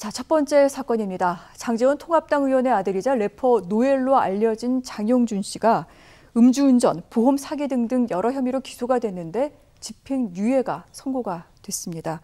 자, 첫 번째 사건입니다. 장제원 통합당 의원의 아들이자 래퍼 노엘로 알려진 장용준 씨가 음주운전, 보험 사기 등등 여러 혐의로 기소가 됐는데 집행유예가 선고가 됐습니다.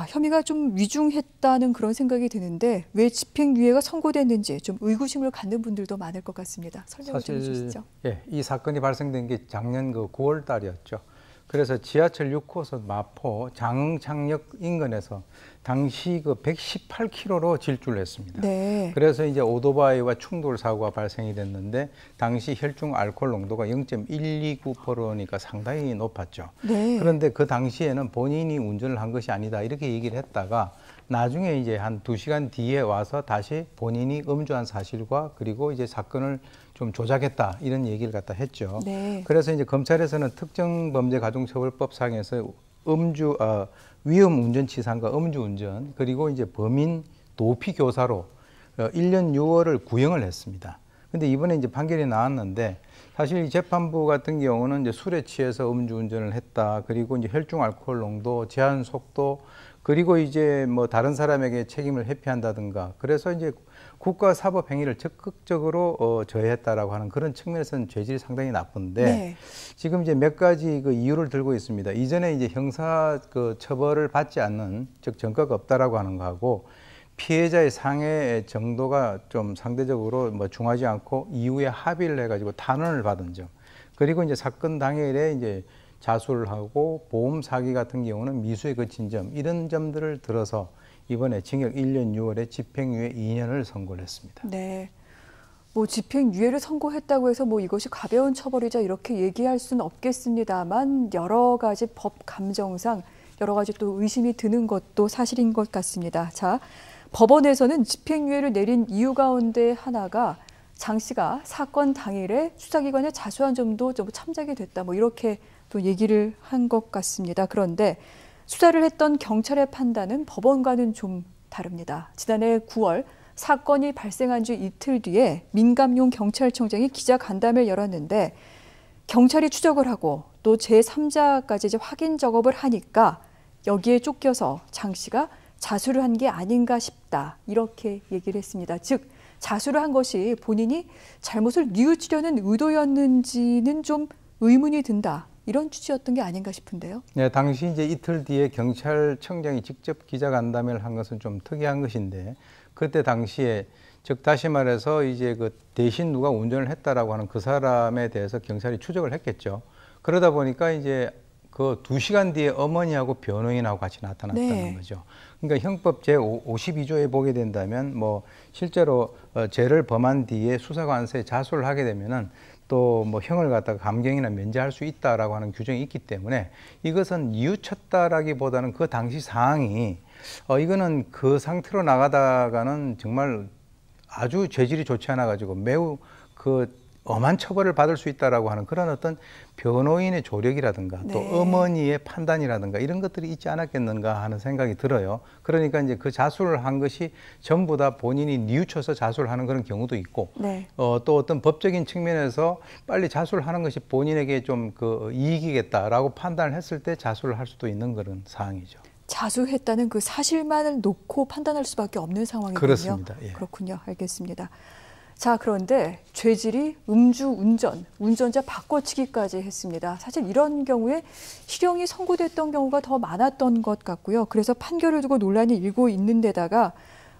혐의가 좀 위중했다는 그런 생각이 드는데 왜 집행유예가 선고됐는지 좀 의구심을 갖는 분들도 많을 것 같습니다. 설명 좀 해주시죠. 예, 이 사건이 발생된 게 작년 9월 달이었죠. 그래서 지하철 6호선 마포 장흥창역 인근에서 당시 118km로 질주를 했습니다. 네. 그래서 이제 오토바이와 충돌 사고가 발생이 됐는데 당시 혈중 알코올 농도가 0.129%니까 상당히 높았죠. 네. 그런데 그 당시에는 본인이 운전을 한 것이 아니다 이렇게 얘기를 했다가 나중에 이제 한 2시간 뒤에 와서 다시 본인이 음주한 사실과 그리고 이제 사건을 좀 조작했다 이런 얘기를 갖다 했죠. 네. 그래서 이제 검찰에서는 특정범죄가중처벌법상에서 위험 운전치상과 음주운전 그리고 이제 범인 도피 교사로 1년 6월을 구형을 했습니다. 근데 이번에 이제 판결이 나왔는데 사실 이 재판부 같은 경우는 이제 술에 취해서 음주운전을 했다. 그리고 이제 혈중 알코올 농도, 제한 속도, 그리고 이제 뭐 다른 사람에게 책임을 회피한다든가. 그래서 이제 국가 사법 행위를 적극적으로 저해했다라고 하는 그런 측면에서는 죄질이 상당히 나쁜데 네. 지금 이제 몇 가지 이유를 들고 있습니다. 이전에 이제 형사 처벌을 받지 않는 즉 전과가 없다라고 하는 거하고 피해자의 상해 정도가 좀 상대적으로 중하지 않고 이후에 합의를 해가지고 탄원을 받은 점, 그리고 이제 사건 당일에 이제 자수를 하고 보험 사기 같은 경우는 미수에 그친 점, 이런 점들을 들어서 이번에 징역 1년 6월에 집행유예 2년을 선고를 했습니다. 네. 뭐 집행유예를 선고했다고 해서 뭐 이것이 가벼운 처벌이자 이렇게 얘기할 수는 없겠습니다만 여러 가지 법 감정상 여러 가지 또 의심이 드는 것도 사실인 것 같습니다. 자, 법원에서는 집행유예를 내린 이유 가운데 하나가 장 씨가 사건 당일에 수사기관에 자수한 점도 좀 참작이 됐다. 뭐 이렇게 또 얘기를 한 것 같습니다. 그런데 수사를 했던 경찰의 판단은 법원과는 좀 다릅니다. 지난해 9월 사건이 발생한 지 이틀 뒤에 민감용 경찰청장이 기자간담회를 열었는데 경찰이 추적을 하고 또 제3자까지 이제 확인 작업을 하니까 여기에 쫓겨서 장 씨가 자수를 한 게 아닌가 싶다. 이렇게 얘기를 했습니다. 즉 자수를 한 것이 본인이 잘못을 뉘우치려는 의도였는지는 좀 의문이 든다. 이런 취지였던 게 아닌가 싶은데요. 네, 당시 이제 이틀 뒤에 경찰청장이 직접 기자간담회를 한 것은 좀 특이한 것인데 그때 당시에 즉 다시 말해서 이제 대신 누가 운전을 했다라고 하는 그 사람에 대해서 경찰이 추적을 했겠죠. 그러다 보니까 이제 2시간 뒤에 어머니하고 변호인하고 같이 나타났다는 네. 거죠. 그러니까 형법 제52조에 보게 된다면 실제로 죄를 범한 뒤에 수사관서에 자수를 하게 되면은 또 형을 갖다가 감경이나 면제할 수 있다라고 하는 규정이 있기 때문에 이것은 뉘우쳤다라기보다는 그 당시 상황이 이거는 그 상태로 나가다가는 정말 아주 죄질이 좋지 않아 가지고 매우 엄한 처벌을 받을 수 있다라고 하는 그런 어떤 변호인의 조력이라든가 네. 또 어머니의 판단이라든가 이런 것들이 있지 않았겠는가 하는 생각이 들어요. 그러니까 이제 그 자수를 한 것이 전부 다 본인이 뉘우쳐서 자수를 하는 그런 경우도 있고 네. 또 어떤 법적인 측면에서 빨리 자수를 하는 것이 본인에게 좀 이익이겠다라고 판단을 했을 때 자수를 할 수도 있는 그런 사항이죠. 자수했다는 그 사실만을 놓고 판단할 수밖에 없는 상황이군요. 그렇습니다. 예. 그렇군요. 알겠습니다. 자, 그런데 죄질이 음주운전, 운전자 바꿔치기까지 했습니다. 사실 이런 경우에 실형이 선고됐던 경우가 더 많았던 것 같고요. 그래서 판결을 두고 논란이 일고 있는 데다가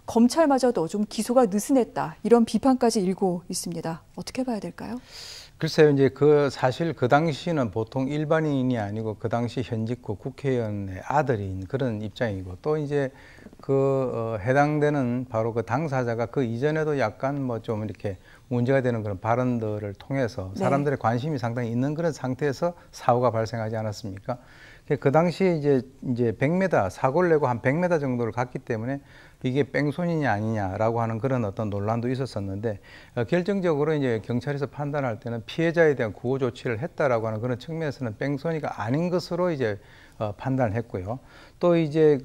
검찰마저도 좀 기소가 느슨했다. 이런 비판까지 일고 있습니다. 어떻게 봐야 될까요? 글쎄요, 이제 사실 그 당시는 보통 일반인이 아니고 그 당시 현직 국회의원의 아들인 그런 입장이고 또 이제 해당되는 바로 당사자가 그 이전에도 약간 좀 이렇게 문제가 되는 그런 발언들을 통해서 사람들의 관심이 상당히 있는 그런 상태에서 사고가 발생하지 않았습니까? 그 당시에 이제 100m, 사고를 내고 한 100m 정도를 갔기 때문에 이게 뺑소니냐 아니냐라고 하는 그런 어떤 논란도 있었었는데 결정적으로 이제 경찰에서 판단할 때는 피해자에 대한 구호 조치를 했다라고 하는 그런 측면에서는 뺑소니가 아닌 것으로 이제 판단을 했고요. 또 이제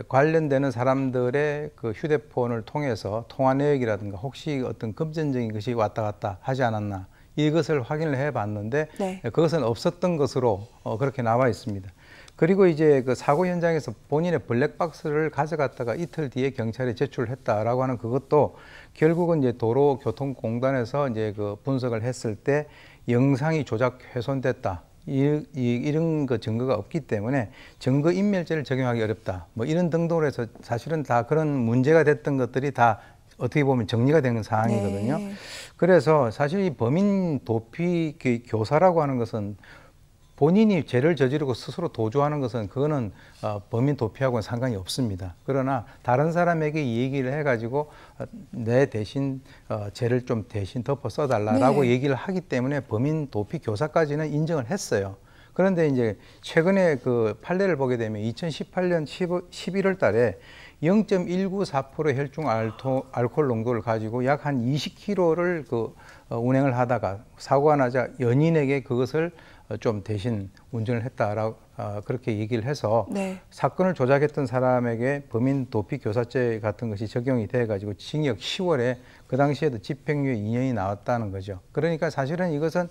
관련되는 사람들의 휴대폰을 통해서 통화 내역이라든가 혹시 어떤 금전적인 것이 왔다 갔다 하지 않았나 이것을 확인을 해봤는데 그것은 없었던 것으로 그렇게 나와 있습니다. 그리고 이제 그 사고 현장에서 본인의 블랙박스를 가져갔다가 이틀 뒤에 경찰에 제출했다라고 하는 그것도 결국은 이제 도로교통공단에서 이제 그 분석을 했을 때 영상이 조작 훼손됐다. 이런 그 증거가 없기 때문에 증거인멸죄를 적용하기 어렵다. 뭐 이런 등등으로 해서 사실은 다 그런 문제가 됐던 것들이 다 어떻게 보면 정리가 되는 상황이거든요. 네. 그래서 사실 이 범인 도피 교사라고 하는 것은 본인이 죄를 저지르고 스스로 도주하는 것은 그거는 범인 도피하고는 상관이 없습니다. 그러나 다른 사람에게 이 얘기를 해가지고 내 대신 죄를 좀 대신 덮어 써달라라고 네. 얘기를 하기 때문에 범인 도피 교사까지는 인정을 했어요. 그런데 이제 최근에 그 판례를 보게 되면 2018년 11월 달에 0.194% 혈중 알코올 농도를 가지고 약 한 20km를 그 운행을 하다가 사고가 나자 연인에게 그것을 좀 대신 운전을 했다라고 그렇게 얘기를 해서 네. 사건을 조작했던 사람에게 범인 도피 교사죄 같은 것이 적용이 돼 가지고 징역 10월에 그 당시에도 집행유예 2년이 나왔다는 거죠. 그러니까 사실은 이것은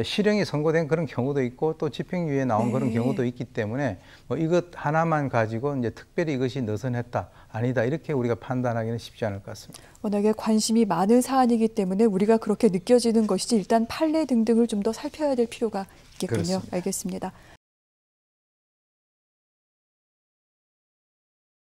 실형이 선고된 그런 경우도 있고 또 집행유예 나온 네. 그런 경우도 있기 때문에 뭐 이것 하나만 가지고 이제 특별히 이것이 느슨했다 아니다 이렇게 우리가 판단하기는 쉽지 않을 것 같습니다. 워낙에 관심이 많은 사안이기 때문에 우리가 그렇게 느껴지는 것이지 일단 판례 등등을 좀 더 살펴야 될 필요가 있겠군요. 그렇습니다. 알겠습니다.